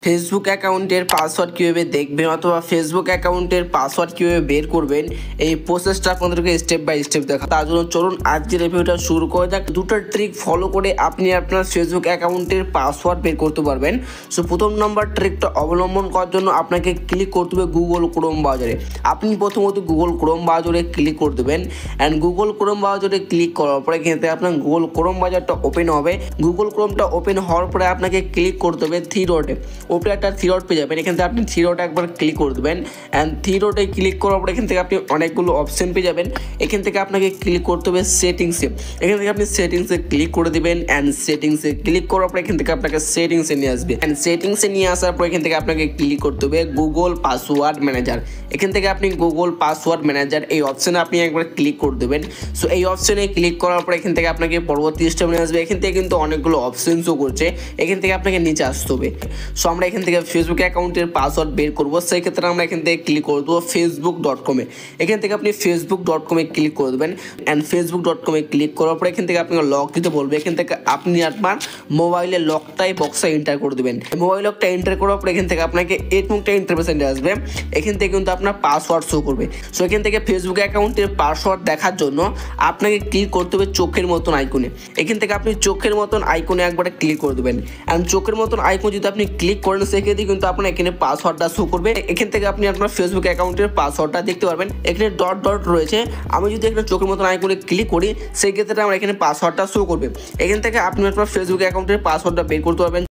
Facebook অ্যাকাউন্টের password কীভাবে দেখবেন অথবা ফেসবুক অ্যাকাউন্টের পাসওয়ার্ড কীভাবে বের করবেন এই প্রসেসটা আপনাদেরকে স্টেপ বাই স্টেপ দেখা। তার জন্য চলুন আজকের এই ভিডিওটা শুরু করে যাক। দুটো ট্রিক ফলো করে আপনি আপনার ফেসবুক অ্যাকাউন্টের পাসওয়ার্ড বের করতে পারবেন। সো প্রথম নম্বর ট্রিকটা অবলম্বন করার জন্য আপনাকে ক্লিক করতে হবে গুগল ক্রোম ব্রাউজারে। আপনি প্রথমত গুগল ক্রোম ব্রাউজারে ক্লিক করে দেবেন অ্যান্ড গুগল ক্রোম ব্রাউজারে ক্লিক করার পরে কিন্তু আপনার গুগল ক্রোম ব্রাউজারটা ওপেন হবে। গুগল ক্রোমটা ওপেন হওয়ার পরে আপনাকে ক্লিক করতে হবে থ্রি ডটে। ওপরে একটা থ্রি ডট পেয়ে যাবেন, এখান থেকে আপনি থ্রি ডটে একবার ক্লিক করে দেবেন অ্যান্ড থ্রি ডটে ক্লিক করার পরে এখান থেকে আপনি অনেকগুলো অপশন পেয়ে যাবেন। এখান থেকে আপনাকে ক্লিক করতে হবে সেটিংসে। এখান থেকে আপনি সেটিংসে ক্লিক করে দেবেন অ্যান্ড সেটিংসে ক্লিক করার পরে এখান থেকে আপনাকে সেটিংসে নিয়ে আসবে অ্যান্ড সেটিংসে নিয়ে আসার পর এখান থেকে আপনাকে ক্লিক করতে হবে গুগল পাসওয়ার্ড ম্যানেজার। এখান থেকে আপনি গুগল পাসওয়ার্ড ম্যানেজার এই অপশনে আপনি একবার ক্লিক করে দেবেন। সো এই অপশনে ক্লিক করার পর এখান থেকে আপনাকে পরবর্তী স্টেপ নিয়ে আসবে। এখান থেকে কিন্তু অনেকগুলো অপশন শো করছে, এখান থেকে আপনাকে নিচে আসতে হবে। সো আমরা এখান থেকে ফেসবুক অ্যাকাউন্টের পাসওয়ার্ড বের করবো, সেই ক্ষেত্রে আমরা এখান থেকে ক্লিক করে দেবো facebook.com-এ। এখান থেকে আপনি facebook.com-এ ক্লিক করে দেবেন অ্যান্ড facebook.com-এ ক্লিক করার পরে এখান থেকে আপনাকে লক দিতে বলবে। এখান থেকে আপনি আপনার মোবাইলের লকটাই বক্সে এন্টার করে দেবেন। মোবাইল লকটা এন্টার করার পরে এখান থেকে আপনাকে এরকমটা ইন্টারফেস আসবে। এখান থেকে কিন্তু আপনার পাসওয়ার্ড শো করবে। সো এখান থেকে ফেসবুক অ্যাকাউন্টের পাসওয়ার্ড দেখার জন্য আপনাকে ক্লিক করতে হবে চোখের মতন আইকনে। এখান থেকে আপনি চোখের মতন আইকনে একবারে ক্লিক করে দেবেন অ্যান্ড চোখের মতন আইকন যদি আপনি ক্লিক করেন সেক্ষেত্রে কিন্তু আপনার এখানে পাসওয়ার্ডটা শো করবে। এখান থেকে আপনি আপনার ফেসবুক অ্যাকাউন্টের পাসওয়ার্ডটা দেখতে পারবেন। এখানে ডট ডট রয়েছে, আমি যদি এখানে চোখের মতন আইকনে ক্লিক করি সেই ক্ষেত্রে আমার এখানে পাসওয়ার্ডটা শো করবে। এখান থেকে আপনি আপনার ফেসবুক অ্যাকাউন্টের পাসওয়ার্ডটা বের করতে পারবেন।